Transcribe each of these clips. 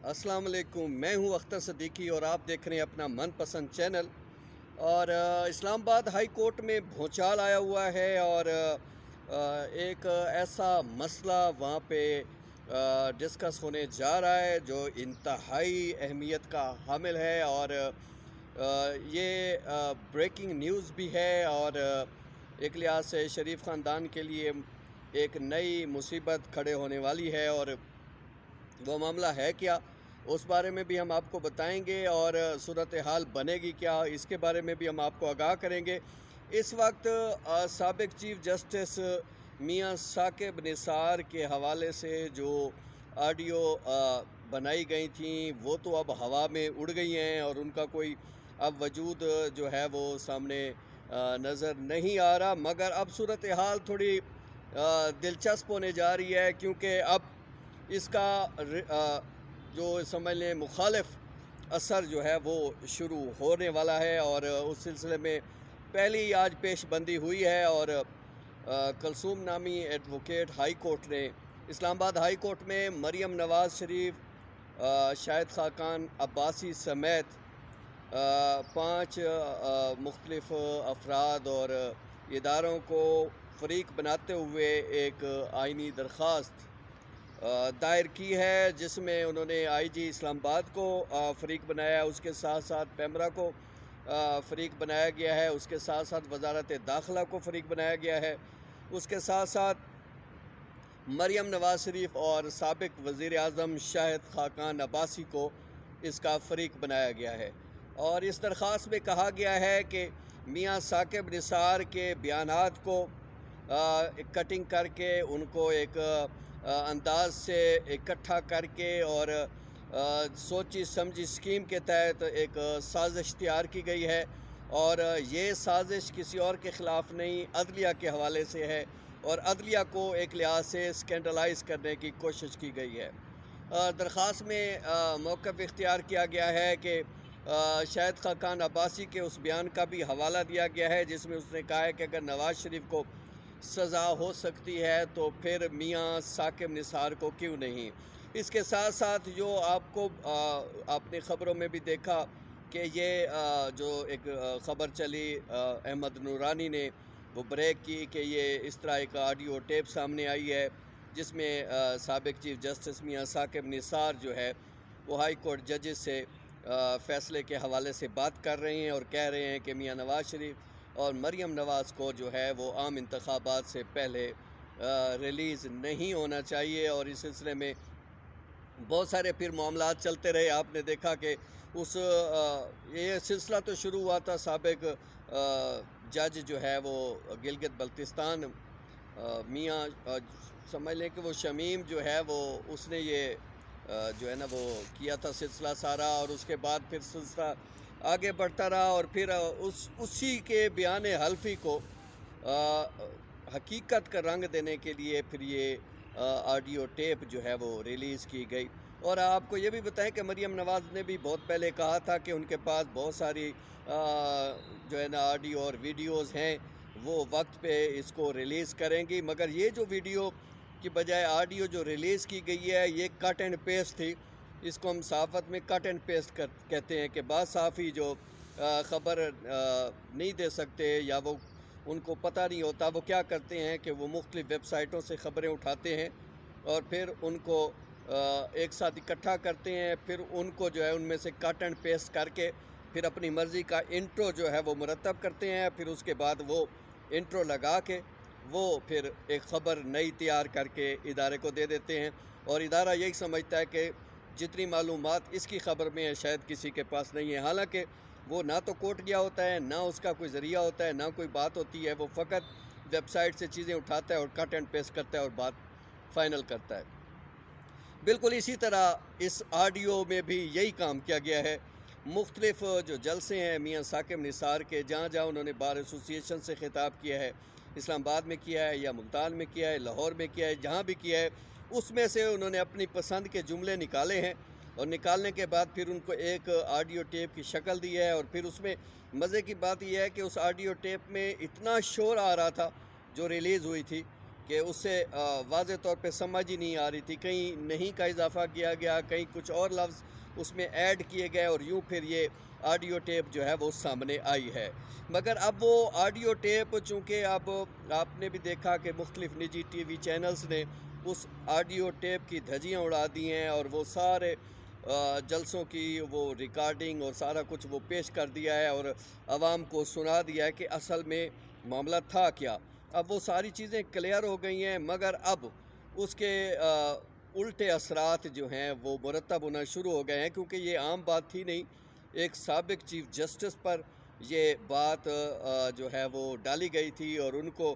السلام علیکم، میں ہوں اختر صدیقی اور آپ دیکھ رہے ہیں اپنا من پسند چینل۔ اور اسلام آباد ہائی کورٹ میں بھونچال آیا ہوا ہے اور ایک ایسا مسئلہ وہاں پہ ڈسکس ہونے جا رہا ہے جو انتہائی اہمیت کا حامل ہے، اور یہ بریکنگ نیوز بھی ہے، اور ایک لحاظ سے شریف خاندان کے لیے ایک نئی مصیبت کھڑے ہونے والی ہے۔ اور وہ معاملہ ہے کیا، اس بارے میں بھی ہم آپ کو بتائیں گے، اور صورتحال بنے گی کیا اس کے بارے میں بھی ہم آپ کو آگاہ کریں گے۔ اس وقت سابق چیف جسٹس میاں ثاقب نثار کے حوالے سے جو آڈیو بنائی گئی تھیں وہ تو اب ہوا میں اڑ گئی ہیں، اور ان کا کوئی اب وجود جو ہے وہ سامنے نظر نہیں آ رہا، مگر اب صورتحال تھوڑی دلچسپ ہونے جا رہی ہے، کیونکہ اب اس کا جو سمجھ لیں مخالف اثر جو ہے وہ شروع ہونے والا ہے، اور اس سلسلے میں پہلی آج پیش بندی ہوئی ہے، اور کلثوم نامی ایڈوکیٹ ہائی کورٹ نے اسلام آباد ہائی کورٹ میں مریم نواز شریف، شاہد خاقان عباسی سمیت 5 مختلف افراد اور اداروں کو فریق بناتے ہوئے ایک آئینی درخواست دائر کی ہے، جس میں انہوں نے آئی جی اسلام آباد کو فریق بنایا، اس کے ساتھ ساتھ پیمرا کو فریق بنایا گیا ہے، اس کے ساتھ ساتھ وزارت داخلہ کو فریق بنایا گیا ہے، اس کے ساتھ ساتھ مریم نواز شریف اور سابق وزیر اعظم شاہد خاقان عباسی کو اس کا فریق بنایا گیا ہے۔ اور اس درخواست میں کہا گیا ہے کہ میاں ثاقب نثار کے بیانات کو کٹنگ کر کے ان کو ایک انداز سے اکٹھا کر کے اور سوچی سمجھی اسکیم کے تحت ایک سازش تیار کی گئی ہے، اور یہ سازش کسی اور کے خلاف نہیں، عدلیہ کے حوالے سے ہے، اور عدلیہ کو ایک لحاظ سے اسکینڈلائز کرنے کی کوشش کی گئی ہے۔ درخواست میں موقف اختیار کیا گیا ہے کہ شاہد خاقان عباسی کے اس بیان کا بھی حوالہ دیا گیا ہے جس میں اس نے کہا ہے کہ اگر نواز شریف کو سزا ہو سکتی ہے تو پھر میاں ثاقب نثار کو کیوں نہیں۔ اس کے ساتھ ساتھ جو آپ نے خبروں میں بھی دیکھا کہ یہ جو ایک خبر چلی احمد نورانی نے وہ بریک کی کہ یہ اس طرح ایک آڈیو ٹیپ سامنے آئی ہے جس میں سابق چیف جسٹس میاں ثاقب نثار جو ہے وہ ہائی کورٹ ججز سے فیصلے کے حوالے سے بات کر رہے ہیں، اور کہہ رہے ہیں کہ میاں نواز شریف اور مریم نواز کو جو ہے وہ عام انتخابات سے پہلے ریلیز نہیں ہونا چاہیے۔ اور اس سلسلے میں بہت سارے پھر معاملات چلتے رہے، آپ نے دیکھا کہ یہ سلسلہ تو شروع ہوا تھا سابق جج جو ہے وہ گلگت بلتستان میاں سمجھ لیں کہ وہ شمیم جو ہے وہ اس نے یہ جو ہے نا وہ کیا تھا سلسلہ سارا، اور اس کے بعد پھر سلسلہ آگے بڑھتا رہا، اور پھر اسی کے بیان حلفی کو حقیقت کا رنگ دینے کے لیے پھر یہ آڈیو ٹیپ جو ہے وہ ریلیز کی گئی۔ اور آپ کو یہ بھی بتائیں کہ مریم نواز نے بھی بہت پہلے کہا تھا کہ ان کے پاس بہت ساری جو ہے نا آڈیو اور ویڈیوز ہیں، وہ وقت پہ اس کو ریلیز کریں گی، مگر یہ جو ویڈیو کی بجائے آڈیو جو ریلیز کی گئی ہے یہ کٹ اینڈ پیسٹ تھی۔ اس کو ہم صحافت میں کٹ اینڈ پیسٹ کہتے ہیں کہ بعض صحافی جو خبر نہیں دے سکتے یا وہ ان کو پتہ نہیں ہوتا، وہ کیا کرتے ہیں کہ وہ مختلف ویب سائٹوں سے خبریں اٹھاتے ہیں اور پھر ان کو ایک ساتھ اکٹھا کرتے ہیں، پھر ان کو جو ہے ان میں سے کٹ اینڈ پیسٹ کر کے پھر اپنی مرضی کا انٹرو جو ہے وہ مرتب کرتے ہیں، پھر اس کے بعد وہ انٹرو لگا کے وہ پھر ایک خبر نئی تیار کر کے ادارے کو دے دیتے ہیں، اور ادارہ یہی سمجھتا ہے کہ جتنی معلومات اس کی خبر میں ہے شاید کسی کے پاس نہیں ہے، حالانکہ وہ نہ تو کوٹ گیا ہوتا ہے، نہ اس کا کوئی ذریعہ ہوتا ہے، نہ کوئی بات ہوتی ہے، وہ فقط ویب سائٹ سے چیزیں اٹھاتا ہے اور کٹ اینڈ پیسٹ کرتا ہے اور بات فائنل کرتا ہے۔ بالکل اسی طرح اس آڈیو میں بھی یہی کام کیا گیا ہے۔ مختلف جو جلسے ہیں میاں ثاقب نثار کے، جہاں جہاں انہوں نے بار ایسوسی ایشن سے خطاب کیا ہے، اسلام آباد میں کیا ہے یا ملتان میں کیا ہے، لاہور میں کیا ہے، جہاں بھی کیا ہے، اس میں سے انہوں نے اپنی پسند کے جملے نکالے ہیں، اور نکالنے کے بعد پھر ان کو ایک آڈیو ٹیپ کی شکل دی ہے۔ اور پھر اس میں مزے کی بات یہ ہے کہ اس آڈیو ٹیپ میں اتنا شور آ رہا تھا جو ریلیز ہوئی تھی کہ اس سے واضح طور پہ سمجھ ہی نہیں آ رہی تھی، کہیں نہیں کا اضافہ کیا گیا، کہیں کچھ اور لفظ اس میں ایڈ کیے گئے، اور یوں پھر یہ آڈیو ٹیپ جو ہے وہ سامنے آئی ہے۔ مگر اب وہ آڈیو ٹیپ، چونکہ اب آپ نے بھی دیکھا کہ مختلف نجی ٹی وی چینلز نے اس آڈیو ٹیپ کی دھجیاں اڑا دی ہیں، اور وہ سارے جلسوں کی وہ ریکارڈنگ اور سارا کچھ وہ پیش کر دیا ہے، اور عوام کو سنا دیا ہے کہ اصل میں معاملہ تھا کیا۔ اب وہ ساری چیزیں کلیئر ہو گئی ہیں، مگر اب اس کے الٹے اثرات جو ہیں وہ مرتب ہونا شروع ہو گئے ہیں، کیونکہ یہ عام بات تھی نہیں۔ ایک سابق چیف جسٹس پر یہ بات جو ہے وہ ڈالی گئی تھی، اور ان کو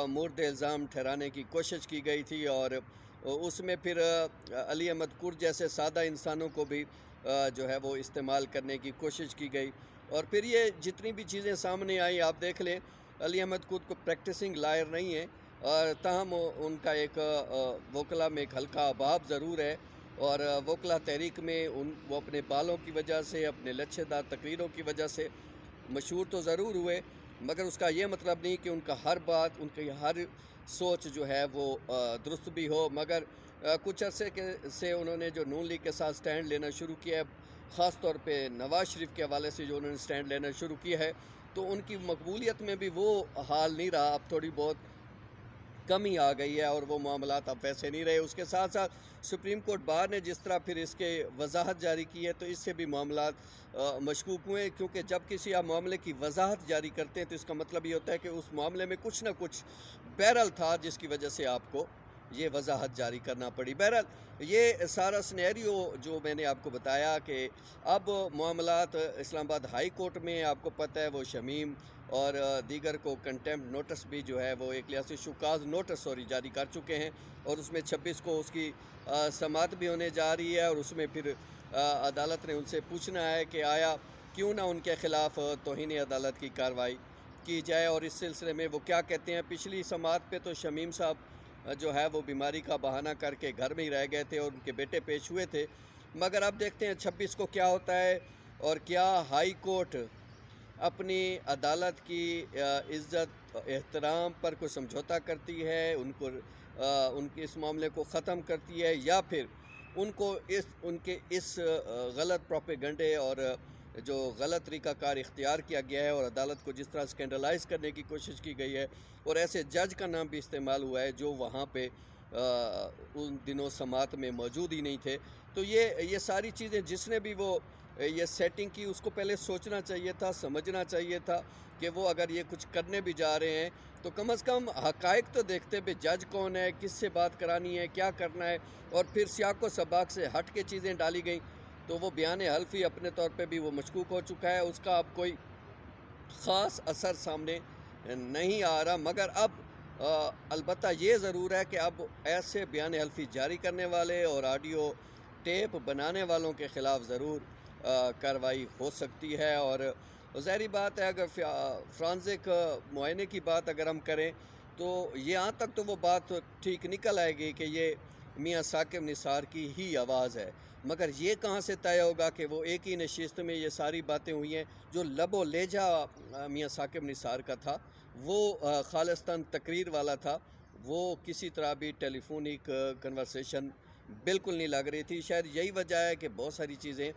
مورد الزام ٹھہرانے کی کوشش کی گئی تھی، اور اس میں پھر علی احمد کور جیسے سادہ انسانوں کو بھی جو ہے وہ استعمال کرنے کی کوشش کی گئی۔ اور پھر یہ جتنی بھی چیزیں سامنے آئیں، آپ دیکھ لیں، علی احمد کور کو پریکٹسنگ لائر نہیں ہے، اور تاہم ان کا ایک وکلا میں ایک ہلکا باب ضرور ہے، اور وکلا تحریک میں وہ اپنے بالوں کی وجہ سے، اپنے لچھے دار تقریروں کی وجہ سے مشہور تو ضرور ہوئے، مگر اس کا یہ مطلب نہیں کہ ان کا ہر بات، ان کی ہر سوچ جو ہے وہ درست بھی ہو۔ مگر کچھ عرصے سے انہوں نے جو نون لیگ کے ساتھ سٹینڈ لینا شروع کیا ہے، خاص طور پہ نواز شریف کے حوالے سے جو انہوں نے سٹینڈ لینا شروع کیا ہے، تو ان کی مقبولیت میں بھی وہ حال نہیں رہا، اب تھوڑی بہت کمی آ گئی ہے، اور وہ معاملات اب ویسے نہیں رہے۔ اس کے ساتھ ساتھ سپریم کورٹ بار نے جس طرح پھر اس کے وضاحت جاری کی ہے، تو اس سے بھی معاملات مشکوک ہوئے، کیونکہ جب کسی آپ معاملے کی وضاحت جاری کرتے ہیں تو اس کا مطلب یہ ہوتا ہے کہ اس معاملے میں کچھ نہ کچھ بیرل تھا، جس کی وجہ سے آپ کو یہ وضاحت جاری کرنا پڑی۔ بہرحال یہ سارا سنیریو جو میں نے آپ کو بتایا کہ اب معاملات اسلام آباد ہائی کورٹ میں، آپ کو پتہ ہے وہ شمیم اور دیگر کو کنٹیمپٹ نوٹس بھی جو ہے وہ ایک لحاظ سے شکاز نوٹس جاری کر چکے ہیں، اور اس میں 26 کو اس کی سماعت بھی ہونے جا رہی ہے، اور اس میں پھر عدالت نے ان سے پوچھنا ہے کہ آیا کیوں نہ ان کے خلاف توہین عدالت کی کارروائی کی جائے، اور اس سلسلے میں وہ کیا کہتے ہیں۔ پچھلی سماعت پہ تو شمیم صاحب جو ہے وہ بیماری کا بہانہ کر کے گھر میں ہی رہ گئے تھے، اور ان کے بیٹے پیش ہوئے تھے، مگر اب دیکھتے ہیں 26 کو کیا ہوتا ہے، اور کیا ہائی کورٹ اپنی عدالت کی عزت احترام پر کوئی سمجھوتا کرتی ہے، ان کے اس معاملے کو ختم کرتی ہے، یا پھر ان کو ان کے اس غلط پروپیگنڈے اور جو غلط طریقہ کار اختیار کیا گیا ہے، اور عدالت کو جس طرح سکینڈلائز کرنے کی کوشش کی گئی ہے، اور ایسے جج کا نام بھی استعمال ہوا ہے جو وہاں پہ ان دنوں سماعت میں موجود ہی نہیں تھے، تو یہ ساری چیزیں جس نے بھی وہ یہ سیٹنگ کی، اس کو پہلے سوچنا چاہیے تھا، سمجھنا چاہیے تھا کہ وہ اگر یہ کچھ کرنے بھی جا رہے ہیں تو کم از کم حقائق تو دیکھتے بھی، جج کون ہے، کس سے بات کرانی ہے، کیا کرنا ہے، اور پھر سیاق و سباق سے ہٹ کے چیزیں ڈالی گئیں، تو وہ بیان حلفی اپنے طور پہ بھی وہ مشکوک ہو چکا ہے، اس کا اب کوئی خاص اثر سامنے نہیں آ رہا۔ مگر اب البتہ یہ ضرور ہے کہ اب ایسے بیان حلفی جاری کرنے والے اور آڈیو ٹیپ بنانے والوں کے خلاف ضرور کارروائی ہو سکتی ہے، اور ظاہری بات ہے اگر فرانزک معائنے کی بات اگر ہم کریں تو یہاں تک تو وہ بات ٹھیک نکل آئے گی کہ یہ میاں ثاقب نثار کی ہی آواز ہے، مگر یہ کہاں سے طے ہوگا کہ وہ ایک ہی نشست میں یہ ساری باتیں ہوئی ہیں؟ جو لب و لہجہ میاں ثاقب نثار کا تھا وہ خالصتاً تقریر والا تھا، وہ کسی طرح بھی ٹیلی فونک کنورسیشن بالکل نہیں لگ رہی تھی۔ شاید یہی وجہ ہے کہ بہت ساری چیزیں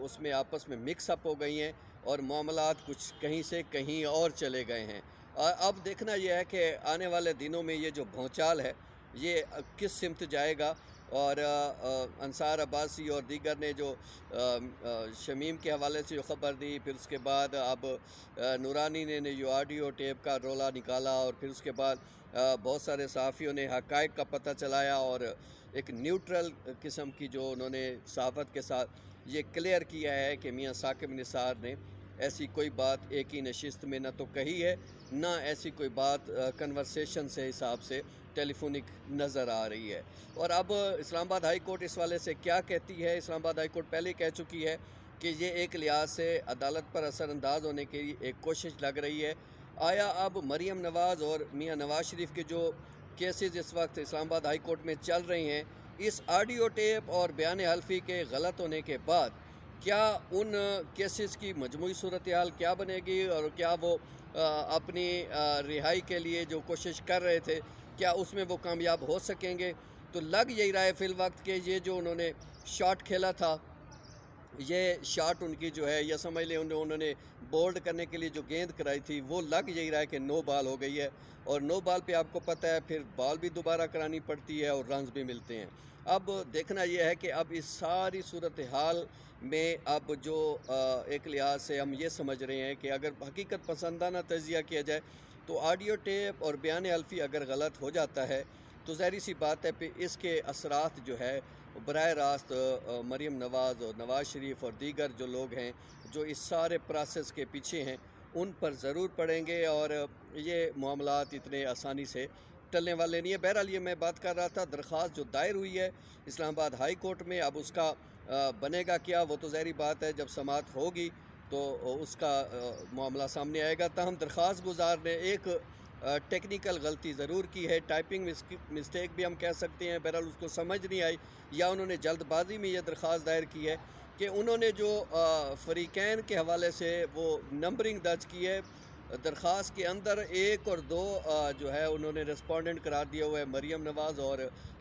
اس میں آپس میں مکس اپ ہو گئی ہیں، اور معاملات کچھ کہیں سے کہیں اور چلے گئے ہیں۔ اب دیکھنا یہ ہے کہ آنے والے دنوں میں یہ جو بھونچال ہے یہ کس سمت جائے گا، اور انصار عباسی اور دیگر نے جو شمیم کے حوالے سے جو خبر دی، پھر اس کے بعد اب نورانی نے جو آڈیو ٹیپ کا رولا نکالا، اور پھر اس کے بعد بہت سارے صحافیوں نے حقائق کا پتہ چلایا، اور ایک نیوٹرل قسم کی جو انہوں نے صحافت کے ساتھ یہ کلیئر کیا ہے کہ میاں ثاقب نثار نے ایسی کوئی بات ایک ہی نشست میں نہ تو کہی ہے، نہ ایسی کوئی بات کنورسیشن سے حساب سے ٹیلی فونک نظر آ رہی ہے۔ اور اب اسلام آباد ہائی کورٹ اس والے سے کیا کہتی ہے؟ اسلام آباد ہائی کورٹ پہلے کہہ چکی ہے کہ یہ ایک لحاظ سے عدالت پر اثر انداز ہونے کی ایک کوشش لگ رہی ہے۔ آیا اب مریم نواز اور میاں نواز شریف کے جو کیسز اس وقت اسلام آباد ہائی کورٹ میں چل رہے ہیں، اس آڈیو ٹیپ اور بیان حلفی کے غلط ہونے کے بعد کیا ان کیسز کی مجموعی صورتحال کیا بنے گی، اور کیا وہ اپنی رہائی کے لیے جو کوشش کر رہے تھے کیا اس میں وہ کامیاب ہو سکیں گے؟ تو لگ یہی رہا ہے فی الوقت کہ یہ جو انہوں نے شاٹ کھیلا تھا، یہ شاٹ ان کی جو ہے، یا سمجھ لیں انہوں نے بولڈ کرنے کے لیے جو گیند کرائی تھی، وہ لگ یہی رہا ہے کہ نو بال ہو گئی ہے، اور نو بال پہ آپ کو پتہ ہے پھر بال بھی دوبارہ کرانی پڑتی ہے اور رنز بھی ملتے ہیں۔ اب دیکھنا یہ ہے کہ اب اس ساری صورتحال میں اب جو ایک لحاظ سے ہم یہ سمجھ رہے ہیں کہ اگر حقیقت پسندانہ تجزیہ کیا جائے تو آڈیو ٹیپ اور بیان الفی اگر غلط ہو جاتا ہے تو ظاہری سی بات ہے پہ اس کے اثرات جو ہے براہ راست مریم نواز اور نواز شریف اور دیگر جو لوگ ہیں جو اس سارے پروسیس کے پیچھے ہیں ان پر ضرور پڑیں گے، اور یہ معاملات اتنے آسانی سے ٹلنے والے نہیں ہیں۔ بہرحال یہ میں بات کر رہا تھا درخواست جو دائر ہوئی ہے اسلام آباد ہائی کورٹ میں، اب اس کا بنے گا کیا وہ تو ظاہری بات ہے، جب سماعت ہوگی تو اس کا معاملہ سامنے آئے گا۔ تاہم درخواست گزار نے ایک ٹیکنیکل غلطی ضرور کی ہے، ٹائپنگ مسٹیک بھی ہم کہہ سکتے ہیں، بہرحال اس کو سمجھ نہیں آئی، یا انہوں نے جلد بازی میں یہ درخواست دائر کی ہے کہ انہوں نے جو فریقین کے حوالے سے وہ نمبرنگ درج کی ہے درخواست کے اندر، 1 اور 2 جو ہے انہوں نے ریسپونڈنٹ قرار دیا ہوا ہے مریم نواز اور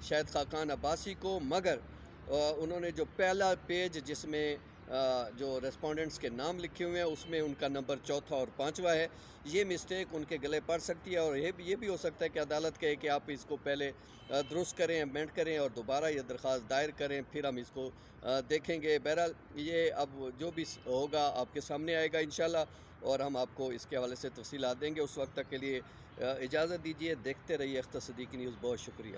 شاہد خاقان عباسی کو، مگر انہوں نے جو پہلا پیج جس میں جو ریسپونڈنٹس کے نام لکھے ہوئے ہیں اس میں ان کا نمبر 4تھا اور 5واں ہے، یہ مسٹیک ان کے گلے پڑ سکتی ہے، اور یہ بھی ہو سکتا ہے کہ عدالت کہے کہ آپ اس کو پہلے درست کریں، امینڈ کریں اور دوبارہ یہ درخواست دائر کریں، پھر ہم اس کو دیکھیں گے۔ بہرحال یہ اب جو بھی ہوگا آپ کے سامنے آئے گا انشاءاللہ، اور ہم آپ کو اس کے حوالے سے تفصیلات دیں گے۔ اس وقت تک کے لیے اجازت دیجیے، دیکھتے رہیے اختر صدیقی نیوز، بہت شکریہ۔